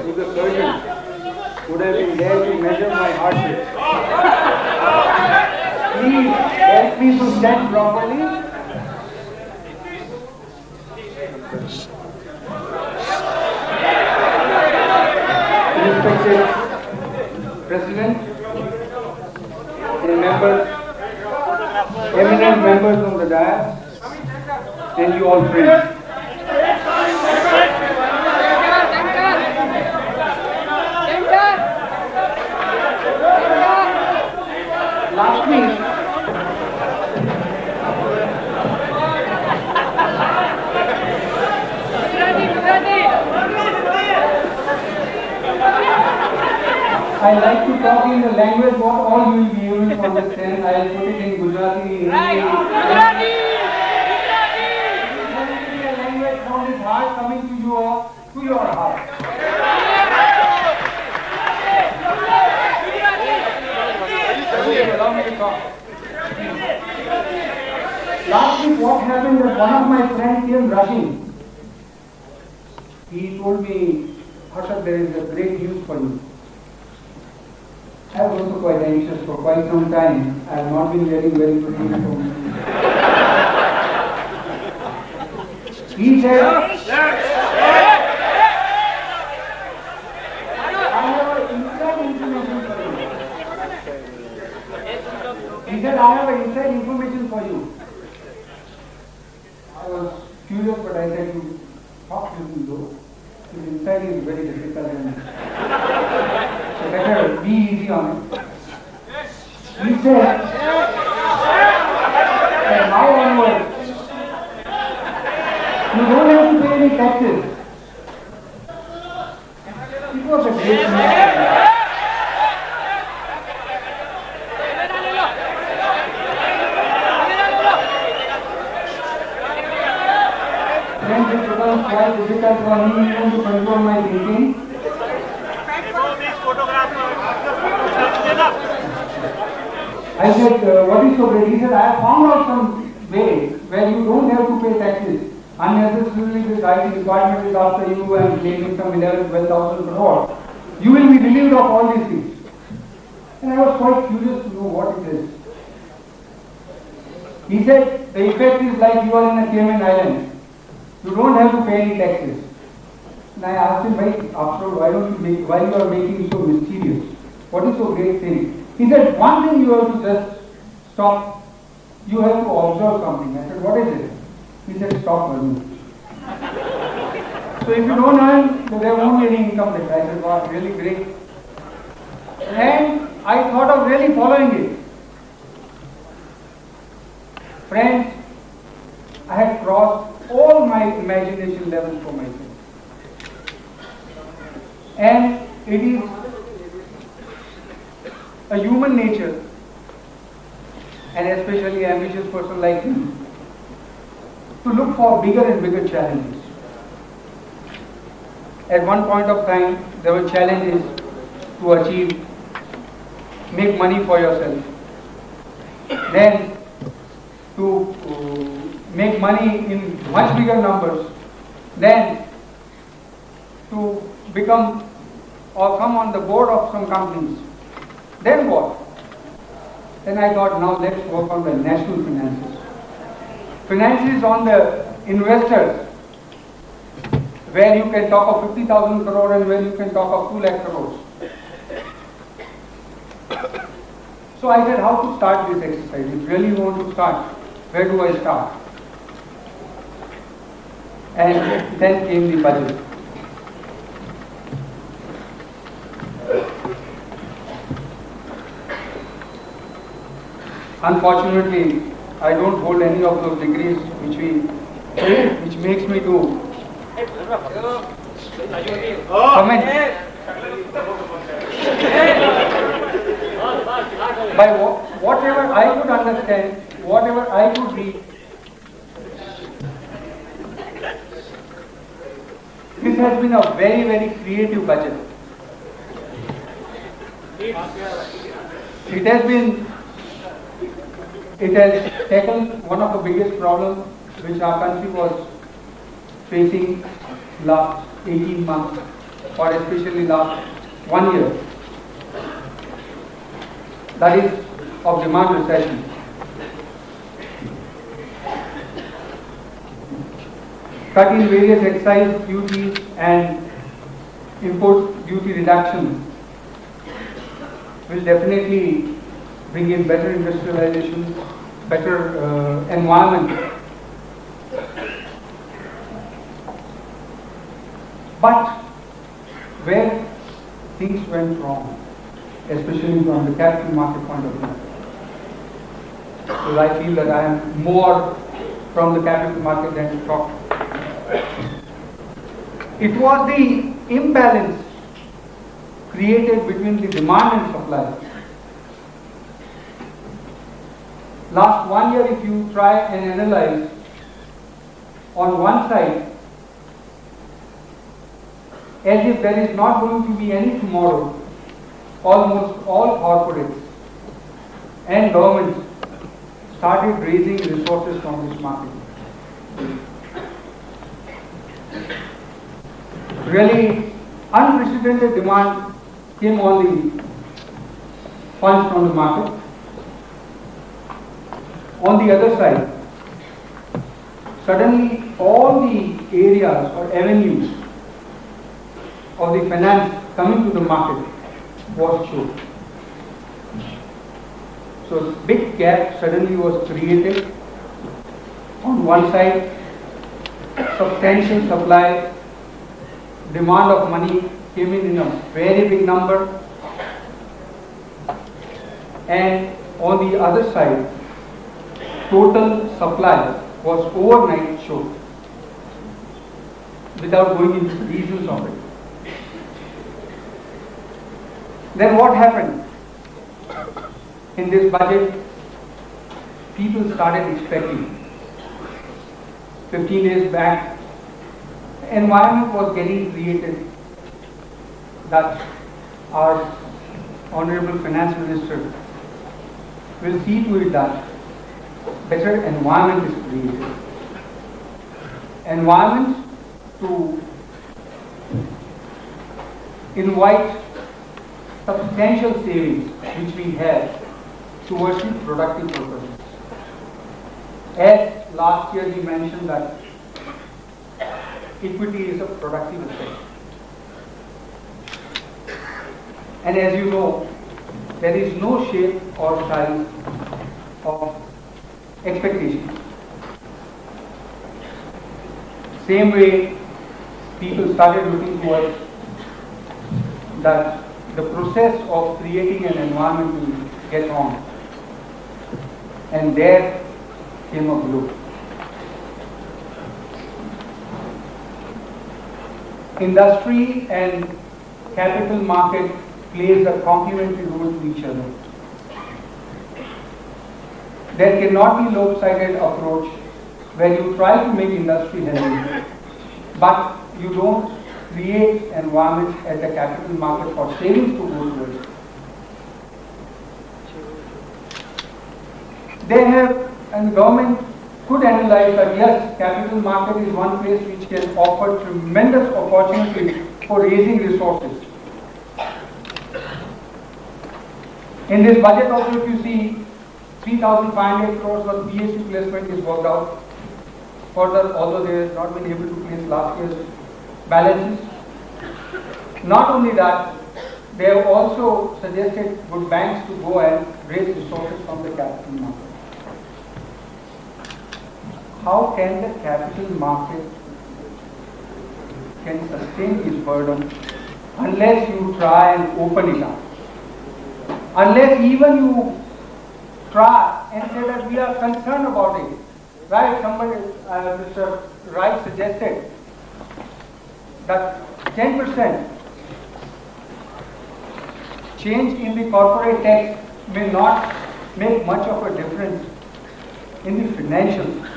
who's a surgeon, would have been there to measure my heart rate. Please help me to stand properly. Respected President and members, eminent members of the dais, and you all friends. Last week, I like to talk in the language what all you will be able to understand. I will put it in Gujarati, Hindi. Gujarati! A language from his heart coming to your heart. Allow me to talk. Last week what happened that one of my friends came rushing. He told me, Harshad, there is a great news for you. I was also quite anxious for quite some time. I have not been very productive. He said, I have an inside information for you. He said, I have an inside information for you. I was curious, but I said, you talk to him though. His inside is very difficult and so better be easy on it. He said, and now onwards, you don't have to pay any taxes. It was a great news. Friends, it becomes quite difficult for me even to control my thinking. I said, what is so great? He said, I have found out some way where you don't have to pay taxes. Unnecessarily this IT department is after you and claiming some 11,000-12,000 crore. You will be relieved of all these things. And I was quite curious to know what it is. He said, the effect is like you are in a Cayman Island. You don't have to pay any taxes. And I asked him, after all, why you are making it so mysterious? What is so great thing? He said, one thing you have to just stop. You have to observe something. I said, what is it? He said, stop earning. So if you don't earn, so there won't be any income left. I said, wow, really great. And I thought of really following it. Friends, I had crossed all my imagination levels for myself. And it is a human nature, and especially an ambitious person like me, to look for bigger and bigger challenges. At one point of time, there were challenges to achieve, make money for yourself, then to make money in much bigger numbers, then to become or come on the board of some companies. Then what? Then I thought, now let's work on the national finances. Finances on the investors, where you can talk of 50,000 crore and where you can talk of 2 lakh crores. So I said, how to start this exercise? If really you want to start, where do I start? And then came the budget. Unfortunately, I don't hold any of those degrees which makes me to comment. By whatever I could understand, whatever I could read, this has been a very, very creative budget. It has been It has tackled one of the biggest problems which our country was facing last 18 months, or especially last 1 year. That is of demand recession. Cutting various excise duties and import duty reduction will definitely bring in better industrialization, better environment. But where things went wrong, especially from the capital market point of view, because I feel that I am more from the capital market than to talk. It was the imbalance created between the demand and supply. Last 1 year, if you try and analyze, on one side, as if there is not going to be any tomorrow, almost all corporates and governments started raising resources from this market. Really unprecedented demand came on the funds from the market. On the other side, suddenly all the areas or avenues of the finance coming to the market was choked. So big gap suddenly was created. On one side, substantial supply, demand of money came in a very big number, and on the other side, total supply was overnight choked, without going into the reasons of it. Then what happened? In this budget, people started expecting. 15 days back, the environment was getting created that our Honorable Finance Minister will see to it that better environment is created. Environment to invite substantial savings which we have towards the productive purposes. As last year we mentioned that equity is a productive asset. And as you know, there is no shape or size of expectation. Same way, people started looking towards that the process of creating an environment will get on. And there came a blow. Industry and capital market plays a complementary role to each other. There cannot be lopsided approach where you try to make industry healthy, but you don't create environment at the capital market for savings to go to it. They have, and the government could analyze that yes, capital market is one place which can offer tremendous opportunity for raising resources. In this budget also, if you see, 3,500 crores of PSU placement is worked out. Further, although they have not been able to place last year's balances. Not only that, they have also suggested good banks to go and raise resources from the capital market. How can the capital market can sustain this burden unless you try and open it up? Unless even you try and say that we are concerned about it. Right, somebody, Mr. Wright suggested that 10% change in the corporate tax may not make much of a difference in the financials.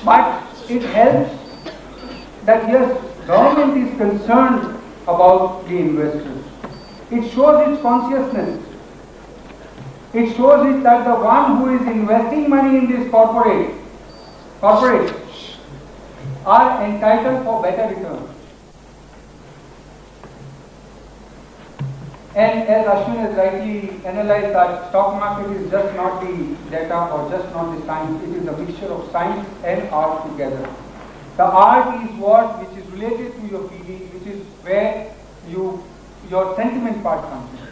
But it helps that yes, government is concerned about the investors. It shows its consciousness. It shows it that the one who is investing money in this corporate are entitled for better returns. And as Ashwin has rightly analyzed, that stock market is just not the data or just not the science, it is a mixture of science and art together. The art is what which is related to your feeling, which is where your sentiment part comes in.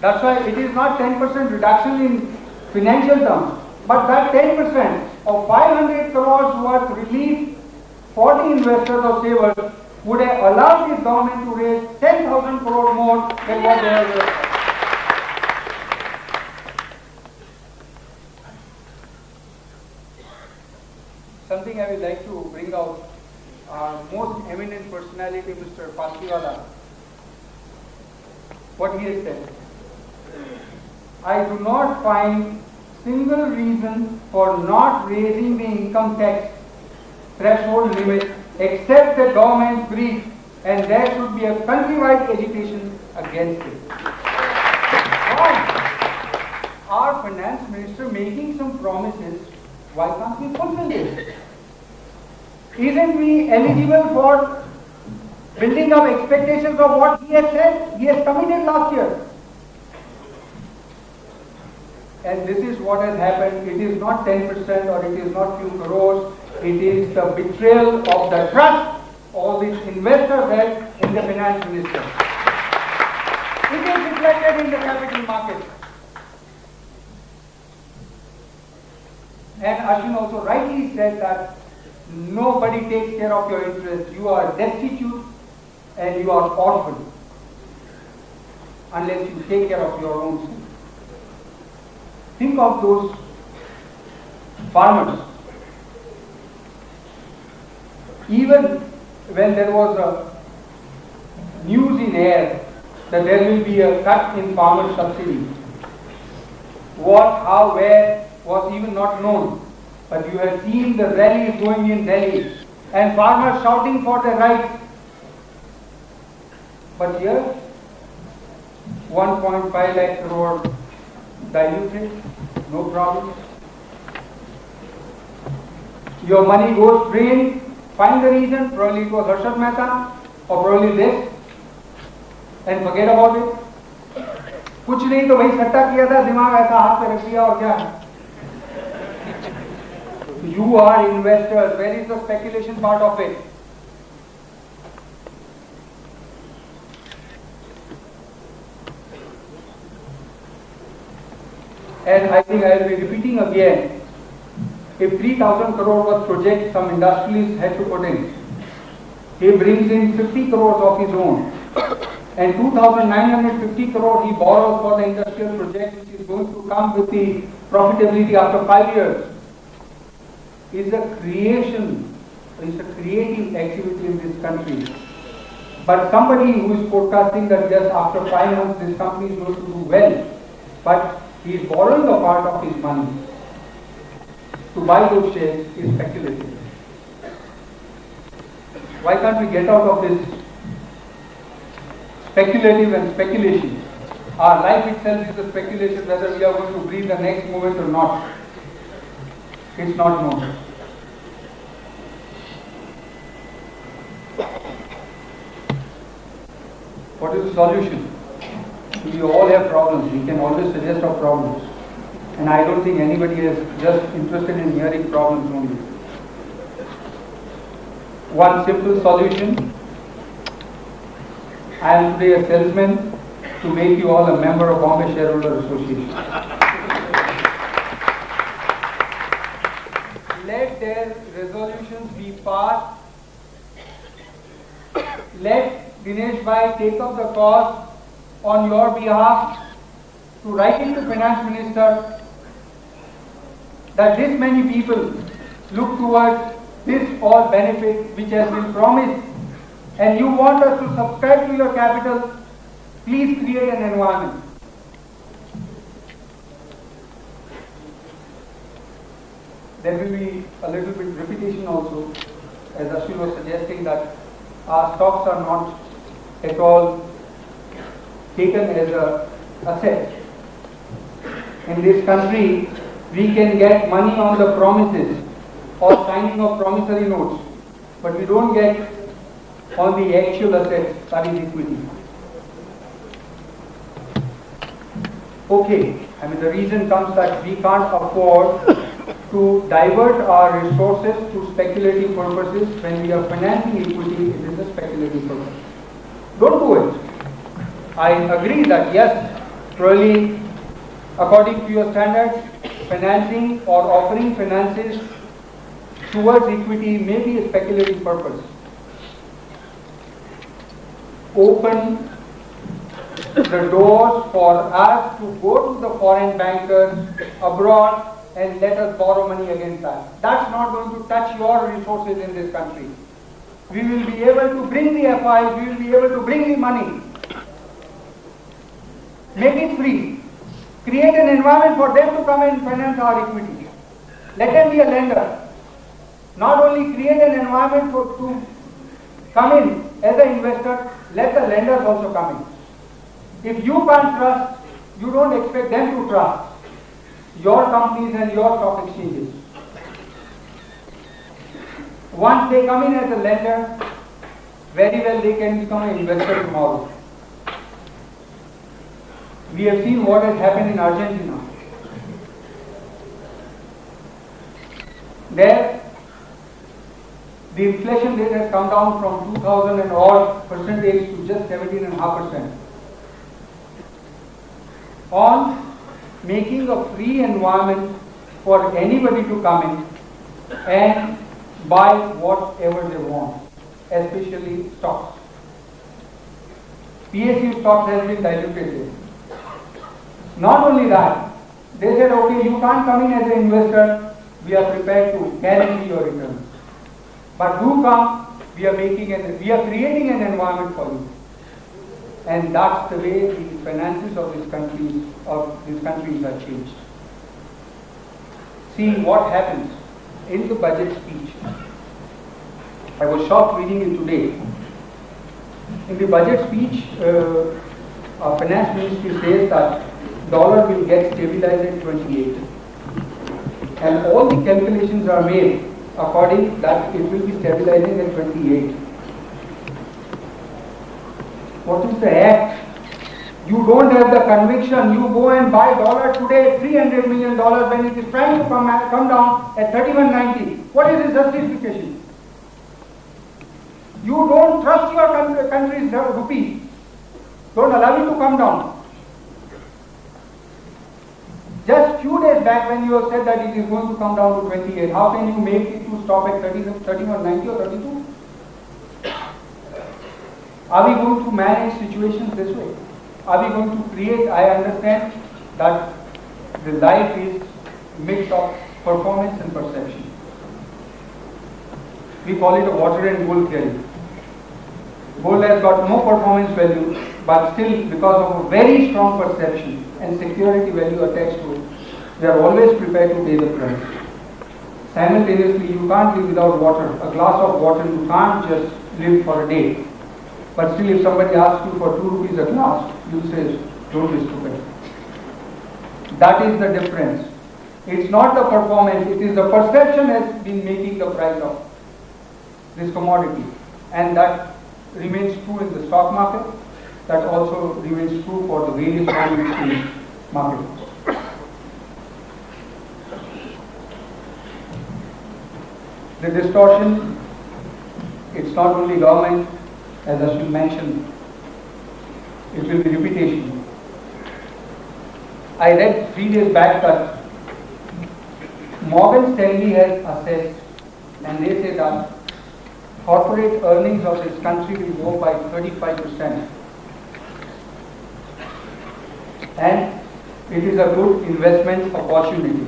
That's why it is not 10% reduction in financial terms, but that 10% of 500 crores worth relief for the investors or savers would have allowed this government to raise 10,000 crore more than what they have raised. Something I would like to bring out, our most eminent personality, Mr. Pasiwala, what he has said. I do not find single reason for not raising the income tax threshold limit except the government's greed, and there should be a countrywide agitation against it. Why? Our finance minister making some promises, why can't we fulfill this? Isn't we eligible for building up expectations of what he has said? He has committed last year. And this is what has happened. It is not 10% or it is not few crores. It is the betrayal of the trust all these investors had in the finance minister. It is reflected in the capital market. And Ashwin also rightly said that nobody takes care of your interests. You are destitute and you are orphan unless you take care of your own self. Think of those farmers. Even when there was a news in air that there will be a cut in farmer subsidy, what, how, where was even not known. But you have seen the rallies going in Delhi and farmers shouting for their rights. But here, 1.5 lakh crore diluted, no problem. Your money goes drained. Find the reason, probably it was Harshad Mehta or probably this, and forget about it. कुछ नहीं तो भाई सट्टा किया था, दिमाग ऐसा हाथ पे रख दिया और क्या? You are investors. Where is the speculation part of it? And I think I will be repeating again. If 3,000 crore was project some industrialist had to put in, he brings in 50 crores of his own, and 2,950 crore he borrows for the industrial project which is going to come with the profitability after 5 years. Is a creation, is a creative activity in this country. But somebody who is forecasting that just after 5 months this company is going to do well, but he is borrowing a part of his money to buy those shares is speculative. Why can't we get out of this speculative and speculation? Our life itself is a speculation whether we are going to breathe the next moment or not. It's not known. What is the solution? We all have problems. We can always suggest our problems. And I don't think anybody is just interested in hearing problems only. One simple solution. I am today a salesman to make you all a member of Bombay Shareholder Association. Let their resolutions be passed. Let Dinesh Bhai take up the cause on your behalf to write to the finance minister that this many people look towards this all benefit which has been promised, and you want us to subscribe to your capital, please create an environment. There will be a little bit repetition also, as Ashwin was suggesting that our stocks are not at all taken as a asset. In this country, we can get money on the promises or signing of promissory notes, but we don't get on the actual assets, that is equity. Okay, I mean the reason comes that we can't afford to divert our resources to speculative purposes. When we are financing equity, it is a speculative purpose. Don't do it. I agree that yes, really, according to your standards, financing or offering finances towards equity may be a speculative purpose. Open the doors for us to go to the foreign bankers abroad and let us borrow money against that. That's not going to touch your resources in this country. We will be able to bring the FIs, we will be able to bring the money. Make it free. Create an environment for them to come and finance our equity. Let them be a lender. Not only create an environment to come in as an investor, let the lenders also come in. If you can't trust, you don't expect them to trust your companies and your stock exchanges. Once they come in as a lender, very well they can become an investor tomorrow. We have seen what has happened in Argentina. There, the inflation rate has come down from 2000 and odd percentage to just 17.5%. On making a free environment for anybody to come in and buy whatever they want, especially stocks. PSU stocks has been diluted. Not only that, they said, okay, you can't come in as an investor, we are prepared to guarantee your returns. But do come, we are creating an environment for you. And that's the way the finances of these countries are changed. See what happens in the budget speech. I was shocked reading it today. In the budget speech, our finance ministry says that dollar will get stabilized at 28. And all the calculations are made according that it will be stabilizing at 28. What is the act? You don't have the conviction. You go and buy dollar today, $300 million, when it is trying to come down at 31.90. What is its justification? You don't trust your country's rupee. Don't allow it to come down. Just few days back when you have said that it is going to come down to 28, how can you make it to stop at 31.90 or 32? Are we going to manage situations this way? Are we going to create, I understand that the life is a mix of performance and perception. We call it a water and gold theory. Gold has got no performance value, but still because of a very strong perception and security value attached to it, we are always prepared to pay the price. Simultaneously, you can't live without water. A glass of water, you can't just live for a day. But still, if somebody asks you for 2 rupees a glass, you say, don't be stupid. That is the difference. It's not the performance, it is the perception has been making the price of this commodity. And that remains true in the stock market. That also remains true for the various foreign exchange markets. The distortion, it's not only government, as Ashwin mentioned, it will be reputation. I read 3 days back that Morgan Stanley has assessed, and they say that corporate earnings of this country will go by 35%. And it is a good investment opportunity.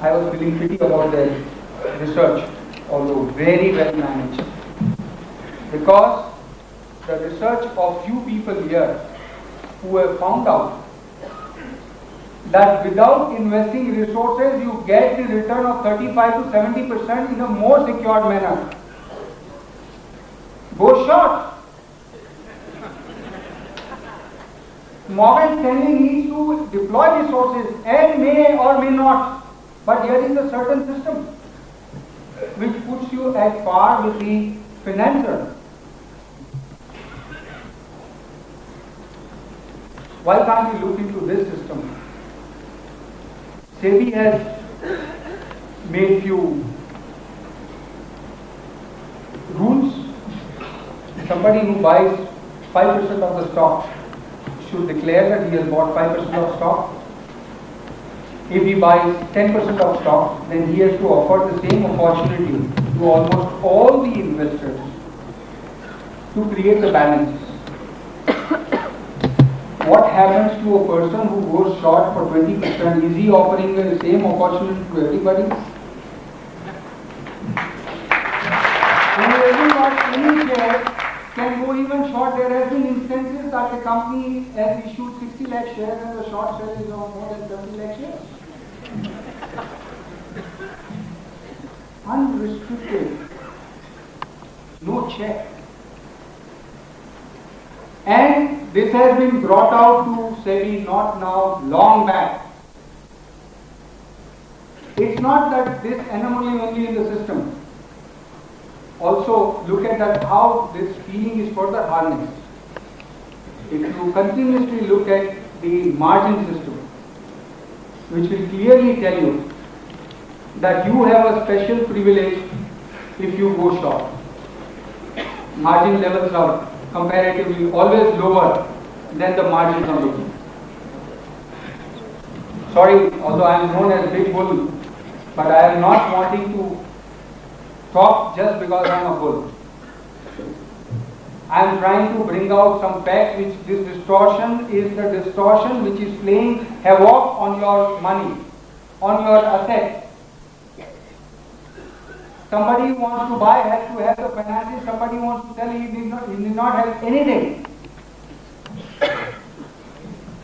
I was feeling pity about the research, although very well managed. Because the research of few people here who have found out that without investing resources, you get the return of 35 to 70% in a more secured manner. Go short. Morgan Stanley needs to deploy resources and may or may not. But here is a certain system which puts you at par with the financer. Why can't we look into this system? SEBI has made few rules. Somebody who buys 5% of the stock should declare that he has bought 5% of stock. If he buys 10% of stock, then he has to offer the same opportunity to almost all the investors to create the balance. What happens to a person who goes short for 20%? Is he offering the same opportunity to everybody? When he hasn't got any share, can go even short. There has been instances that the company has issued 60 lakh shares and the short sale is of more than 30 lakh shares. Unrestricted, no check. And this has been brought out to SEBI not now, long back. It's not that this anomaly only in the system. Also look at that how this feeling is further harnessed. If you continuously look at the margin system, which will clearly tell you that you have a special privilege if you go short. Margin levels are comparatively always lower than the margins on the book. Sorry, although I am known as Big Bull, but I am not wanting to talk just because I am a bull. I am trying to bring out some facts which this distortion is the distortion which is playing havoc on your money, on your assets. Somebody who wants to buy has to have the finances, somebody wants to sell, he did not have anything.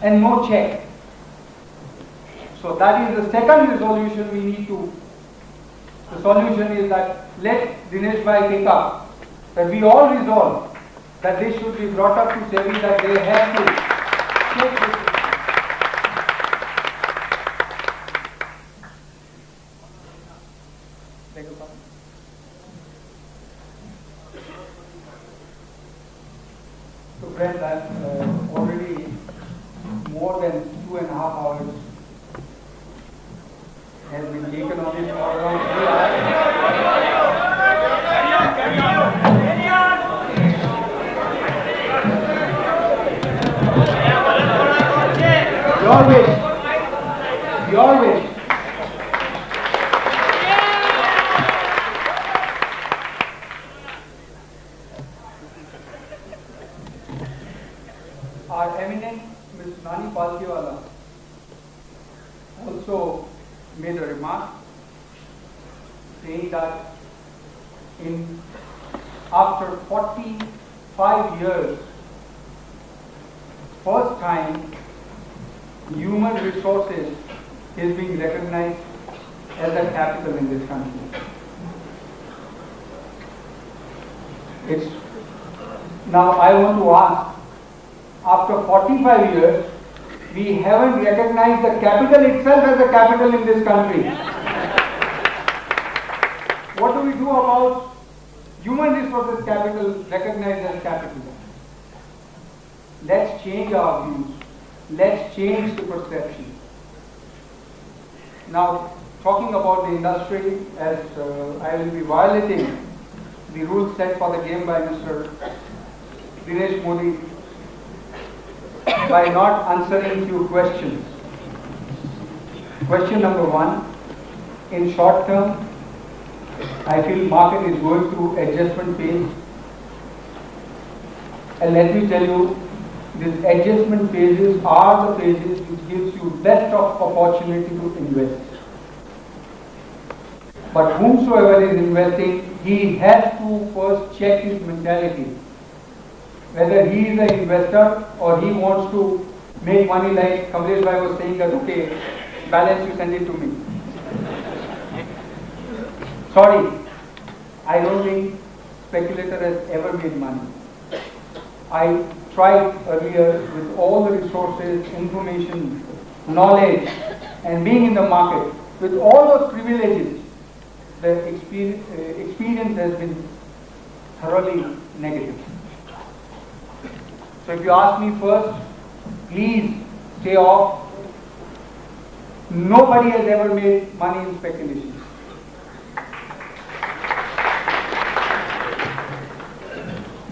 And no check. So that is the second resolution we need to. The solution is that let Dinesh Bhai take up, that we all resolve that this should be brought up to SEBI, that they have to check this. So friends, I've already more than 2.5 hours has been taken on this for around 3 hours. Your wish. Your wish. Our eminent Ms. Nani Palkewala also made a remark saying that after 45 years, first time human resources is being recognized as a capital in this country. Now I want to ask, after 45 years, we haven't recognized the capital itself as a capital in this country. What do we do about human resources capital recognized as capital? Let's change our views. Let's change the perception. Now, talking about the industry, as I will be violating the rules set for the game by Mr. Dinesh Modi by not answering few questions. Question number 1, in short term, I feel market is going through adjustment phase. And let me tell you, these adjustment phases are the phases which gives you best of opportunity to invest. But whomsoever is investing, he has to first check his mentality. Whether he is an investor or he wants to make money, like Kamlesh Bhai was saying that, okay, balance you send it to me. Sorry, I don't think speculator has ever made money. I tried earlier with all the resources, information, knowledge, and being in the market, with all those privileges, the experience has been thoroughly negative. So if you ask me first, please stay off. Nobody has ever made money in speculation.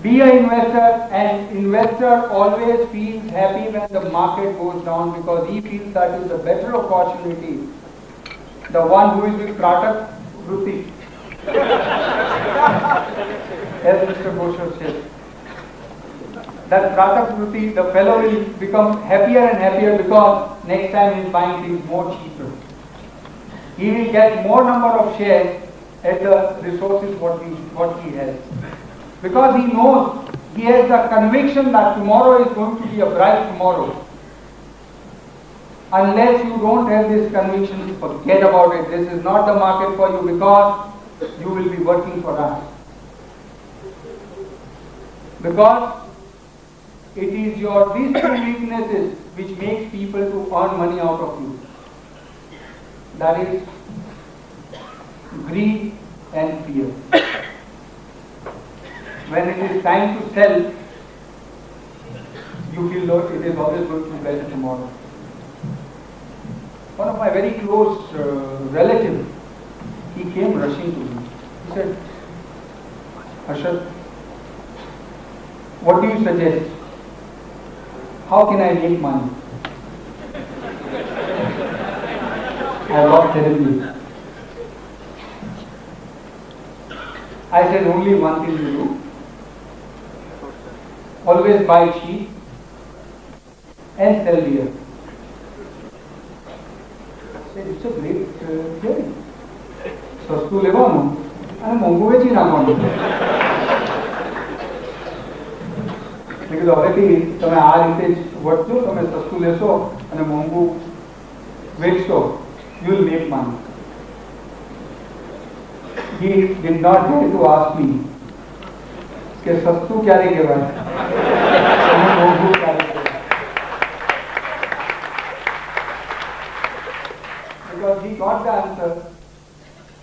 Be an investor, and investor always feels happy when the market goes down because he feels that is a better opportunity. The one who is with Pratak Ruti, as Mr. Gosher said, that Pratak Ruti, the fellow will become happier and happier because next time he is buying things more cheaper. He will get more number of shares at the resources what he has. Because he knows, he has the conviction that tomorrow is going to be a bright tomorrow. Unless you don't have this conviction, forget about it. This is not the market for you because you will be working for us. Because it is these two weaknesses which makes people to earn money out of you. That is greed and fear. When it is time to sell, you feel that it is always going to be better tomorrow. One of my very close relatives, he came rushing to me. He said, Harshad, what do you suggest? How can I make money? I got terribly. I said, only one thing you do. Always buy cheap and sell dear. I said, it's a great theory. સસ્તું લેવાનું અને મોંઘું વેચી નાખવાનું. મેં કીધું હવેથી તમે આ રીતે જ વર્તજો, તમે સસ્તું લેશો અને મોંઘું વેચશો, you will make money. He did not dare to ask me કે સસ્તું ક્યારે કહેવાય અને મોંઘું ક્યારે કહેવાય. Because he got the answer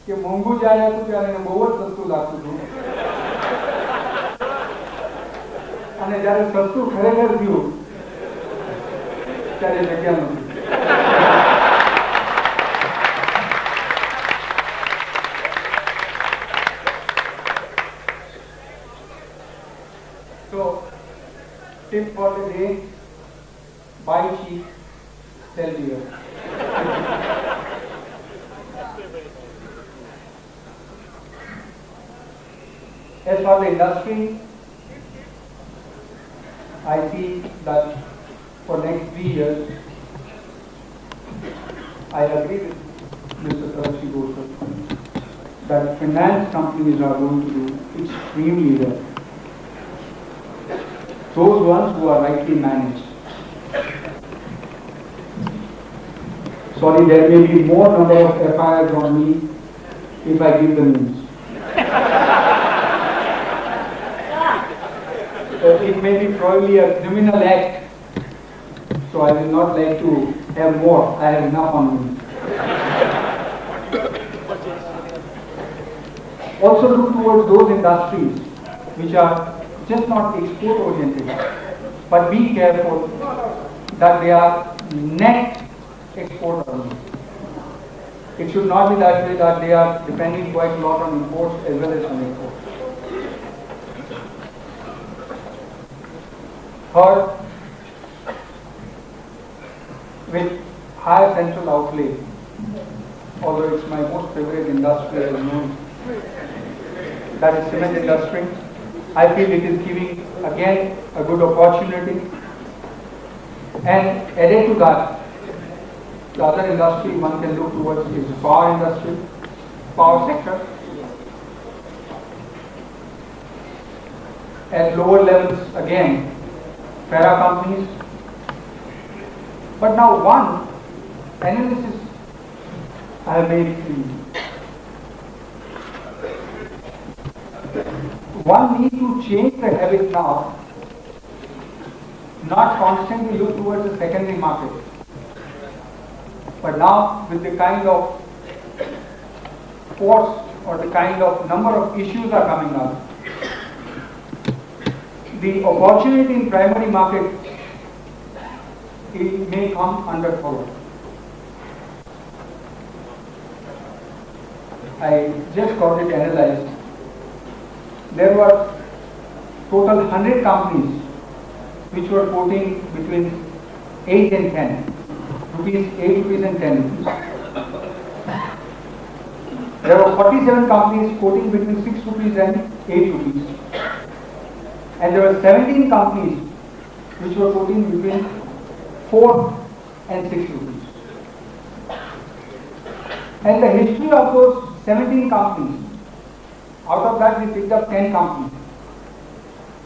કે મોંઘું જ્યારે હતું ત્યારે એને બહુ જ સસ્તું લાગતું હતું અને જ્યારે સસ્તું ખરેખર થયું ત્યારે જગ્યા નથી. So, tip for the day, buy cheap, sell dear. As for the industry, I see that for next 3 years, I agree with Mr. Harshad Mehta that finance companies are going to do extremely well. Those ones who are rightly managed. Sorry, there may be more number of FIRs on me if I give the names. It may be probably a criminal act, so I will not like to have more. I have enough on me. Also look towards those industries which are just not export oriented, but be careful that they are net export only. It should not be that way that they are depending quite a lot on imports as well as on exports. Third, with higher central outlay, although it's my most favorite industry as known, that is cement industry, I feel it is giving again a good opportunity. And added to that, the other industry one can look towards is the power industry, power sector. At lower levels again, para companies. But now one analysis I have made, one need to change the habit now not constantly look towards the secondary market. But now, with the kind of force or the kind of number of issues are coming up, the opportunity in primary market, it may come under cover. I just got it analyzed. There were total 100 companies which were quoting between 8 and 10 rupees, 8 rupees and 10 rupees. There were 47 companies quoting between 6 rupees and 8 rupees. And there were 17 companies which were quoting between 4 and 6 rupees. And the history of those 17 companies, out of that we picked up 10 companies.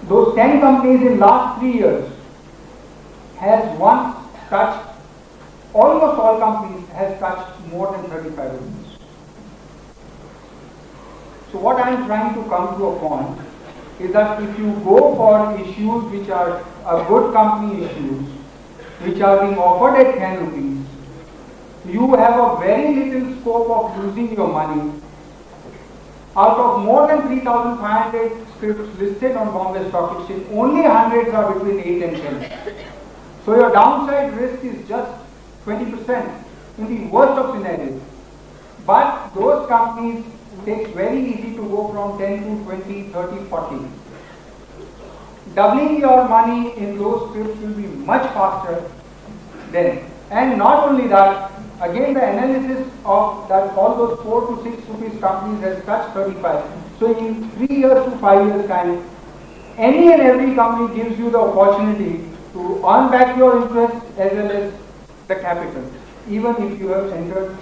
Those 10 companies in last 3 years has once touched, almost all companies has touched more than 35 rupees. So what I am trying to come to a point is that if you go for issues which are good company issues, which are being offered at 10 rupees, you have a very little scope of losing your money. Out of more than 3,500 scripts listed on Bombay Stock Exchange, only hundreds are between 8 and 10. So your downside risk is just 20% in the worst of scenarios. But those companies, it's very easy to go from 10 to 20, 30, 40. Doubling your money in those scripts will be much faster then. And not only that, again the analysis of that all those 4 to 6 rupees companies has touched 35. So in 3 years to 5 years time, any and every company gives you the opportunity to earn back your interest as well as the capital, even if you have entered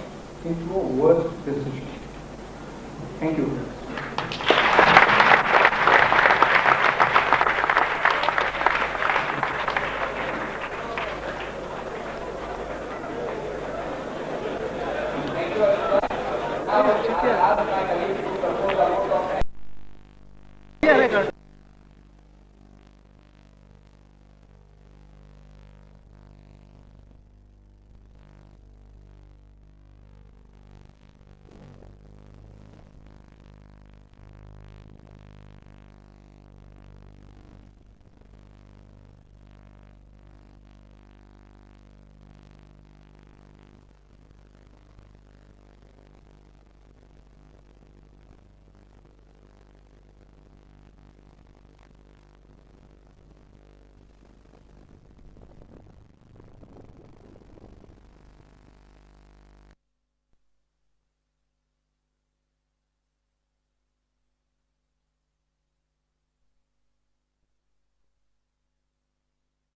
into a worse decision. Thank you.